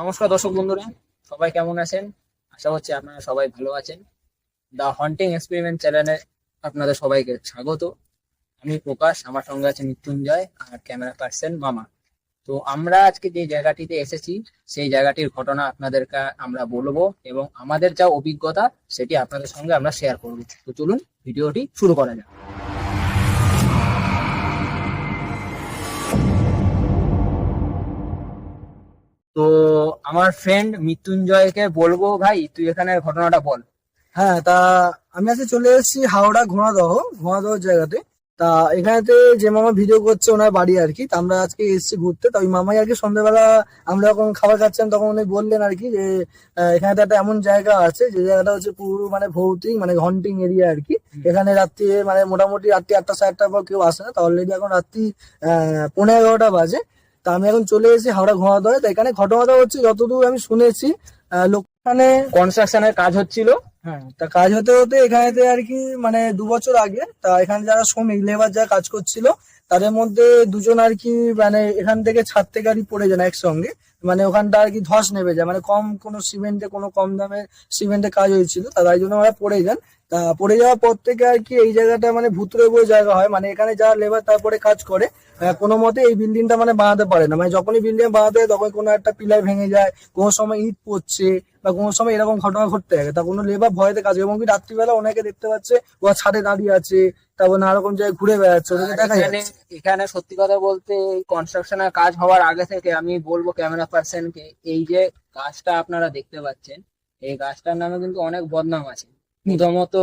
নমস্কার দর্শক বন্ধুরা, সবাই কেমন আছেন? আশা করছি আপনারা সবাই ভালো আছেন। দ্য হন্টিং এক্সপেরিমেন্ট চ্যানেলে আপনাদের সবাইকে স্বাগত। আমি প্রকাশ, আমার সঙ্গে আছে মৃত্যুঞ্জয় আর ক্যামেরা পার্সন মামা। তো আমরা আজকে যে জায়গাটিতে এসেছি সেই জায়গাটির ঘটনা আপনাদেরকে আমরা বলবো এবং আমাদের যা অভিজ্ঞতা সেটি আপনাদের সঙ্গে আমরা শেয়ার করবো। তো চলুন ভিডিওটি শুরু করা যাক। তো আমার ফ্রেন্ড মৃত্যুঞ্জয়কে বলবো, ভাই তুই এখানে ঘটনাটা বল। হ্যাঁ, তা আমি আজকে চলে এসেছি হাওড়া ঘোড়াদহ জায়গাতে। তা এখানেতে যে মামা ভিডিও করছে ওনার বাড়ি আর কি। তা আমরা আজকে এসেছি ঘুরতে। তা ওই মামাই আর কি সন্ধ্যাবেলা আমরা যখন খাবার খাচ্ছিলাম তখন উনি বললেন আর কি যে এখানে একটা এমন জায়গা আছে যে জায়গাটা হচ্ছে পুরো মানে ভৌতিক মানে হন্টিং এরিয়া আর কি। এখানে রাত্রি মানে মোটামুটি রাত্রি 8টা 8:30 পর কেউ আসে না। তা অলরেডি এখন রাত্রি 11:30 বাজে। তা আমি এখন চলে এসেছি হাওড়া ঘোড়াদহে। তা এখানে ঘটনাটা হচ্ছে যতদূর আমি শুনেছি লোকখানে কনস্ট্রাকশনের কাজ হচ্ছিল। হ্যাঁ, তা কাজ হতে হতে এখানেতে আর কি মানে 2 বছর আগে তা এখানে যারা শ্রমিক লেবার যারা কাজ করছিল তাদের মধ্যে দুজন আর কি মানে এখান থেকে ছাদ থেকে আর কি পড়ে যায় একসঙ্গে। মানে ওখানটা আর কি ধস নেমে যায়, মানে কোনো সিমেন্টে কোনো কম দামে সিমেন্টে কাজ হয়েছিল, তাই জন্য ওরা পড়ে যান। তা পড়ে যাওয়ার পর থেকে আর কি এই জায়গাটা মানে ভূতুড়ে বলে জায়গা হয়। মানে এখানে যারা লেবার তারপরে কাজ করে কোনো মতে এই বিল্ডিংটা মানে বানাতে পারে না। মানে যখনই বিল্ডিং বানাতে হয় তখন কোনো একটা পিলার ভেঙে যায়, কোনো সময় ইট পড়ছে বা কোনো সময় এরকম ঘটনা ঘটতে থাকে। তা কোনো লেবার ভয়তে কাজ করে। এবং কি রাত্রিবেলা অনেকে দেখতে পাচ্ছে ওরা ছাদে দাঁড়িয়ে আছে, তারপর নানা রকম জায়গায় ঘুরে বেড়াচ্ছে, ওদেরকে দেখা যাচ্ছে। এখানে সত্যি কথা বলতে এই কনস্ট্রাকশনের কাজ হওয়ার আগে থেকে আমি বলবো ক্যামেরা পার্সনকে, এই যে গাছটা আপনারা দেখতে পাচ্ছেন এই গাছটার নামে কিন্তু অনেক বদনাম আছে। প্রথমত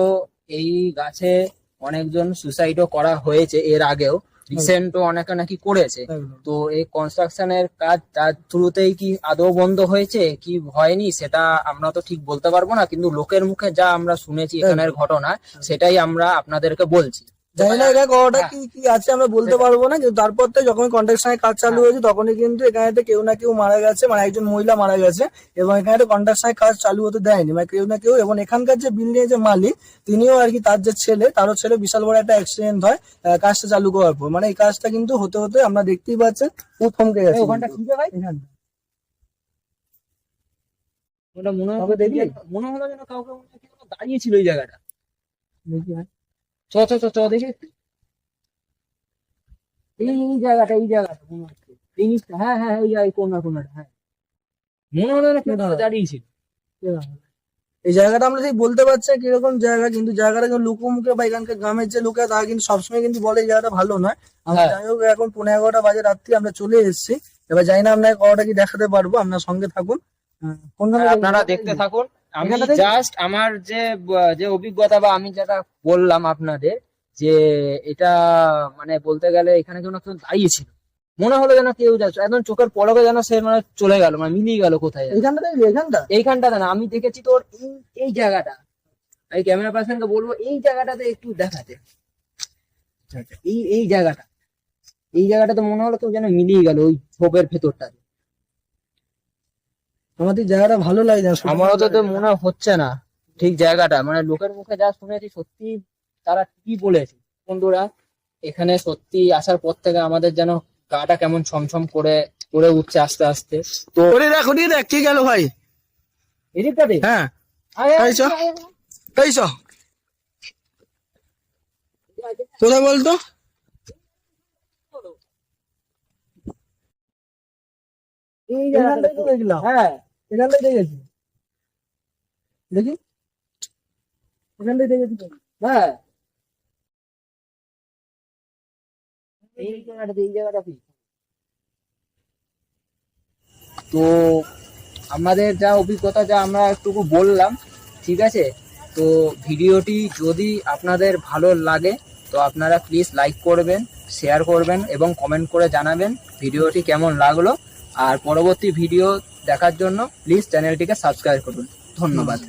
এই গাছে অনেকজন সুসাইডও করা হয়েছে এর আগেও, রিসেন্টও অনেকে নাকি করেছে। তো এই কনস্ট্রাকশনের কাজ তার থ্রুতেই কি আদৌ বন্ধ হয়েছে কি হয়নি সেটা আমরা তো ঠিক বলতে পারবো না, কিন্তু লোকের মুখে যা আমরা শুনেছি এখানের ঘটনা সেটাই আমরা আপনাদেরকে বলছি। জানি না এটা কতটা কি কি আছে আমরা বলতে পারবো না, কিন্তু তারপর থেকে যখন কন্ট্রাকশনের কাজ চালু হয়েছে তখনই কিন্তু এখানে কেউ না কেউ মারা গেছে, মানে একজন মহিলা মারা গেছে। এবং এখানে কন্ট্রাকশনের কাজ চালু হতে দেয়নি মানে কেউ না কেউ। এবং এখানকার যে বিল্ডিং এর যে মালিক তিনিও আর কি তার যে তারও ছেলে বিশাল বড় একটা অ্যাক্সিডেন্ট হয় কাজটা চালু করার পর। মানে এই কাজটা কিন্তু হতে হতে আমরা দেখতেই পাচ্ছেন ও থমকে গেছে। ওখানটা কি ভাই? ওটা মনে হবে দেখলে মনে হলো যেন কাউকে দাঁড়িয়ে ছিল এই জায়গাটা। দেখি ভাই, চ চ চ চ দেখি একটু। এই জায়গাটা মনে হচ্ছে জিনিসটা। হ্যাঁ হ্যাঁ, এই জায়গায় কোনাটা। হ্যাঁ, মনে হলো না কেউ দাঁড়িয়েছিল। এই জায়গাটা আমরা ঠিক বলতে পারছি না কিরকম জায়গা, কিন্তু জায়গাটা লোকমুখে বা এখানকার গ্রামের যে লোকেরা তারা কিন্তু সবসময় কিন্তু বলে এই জায়গাটা ভালো নয়। আমরা যাই হোক এখন 11:30 বাজে রাত্রি আমরা চলে এসেছি। এবার জানি না আপনাকে কতটা কি দেখাতে পারবো, আপনার সঙ্গে থাকুন, আপনারা দেখতে থাকুন। আমি জাস্ট আমার যে অভিজ্ঞতা বা আমি যেটা বললাম আপনাদের, যে এটা মানে বলতে গেলে এখানে যেন কেউ দাঁড়িয়েছিল, মনে হলো যেন কেউ যাচ্ছে একদম চোখের পলকে যেন সে মানে চলে গেল, মানে মিলিয়ে গেল কোথায়। এইখানটাতে না, আমি দেখেছি তোর এই জায়গাটা। এই ক্যামেরা পার্সনকে বলবো এই জায়গাটাতে একটু দেখাতে। এই জায়গাটাতে মনে হলো কেউ যেন মিলিয়ে গেল ওই ঝোপের ভেতরটা। আমাদের জায়গাটা ভালো লাগে না, আমারও তো মনে হচ্ছে না ঠিক জায়গাটা, মানে লোকের মুখে যা শুনেছি সত্যি তারা কি বলেছে। বন্ধুরা, এখানে সত্যি আসার পর থেকে আমাদের যেন গাটা কেমন ছমছম করে উঠছে আস্তে আস্তে। তো দেখ কি গেল ভাই এদিকটাতে। হ্যাঁ, কোথায় বলতো এই জায়গাটা দেখলাম। হ্যাঁ, এখানটাই দেখেছি, দেখি এখানটাই দেখেছি। হ্যাঁ, এই জায়গাটা কি? তো আমাদের যা অভিজ্ঞতা যা আমরা একটুকু বললাম, ঠিক আছে। তো ভিডিওটি যদি আপনাদের ভালো লাগে তো আপনারা প্লিজ লাইক করবেন, শেয়ার করবেন এবং কমেন্ট করে জানাবেন ভিডিওটি কেমন লাগলো। আর পরবর্তী ভিডিও দেখার জন্য প্লিজ চ্যানেলটিকে সাবস্ক্রাইব করুন। ধন্যবাদ।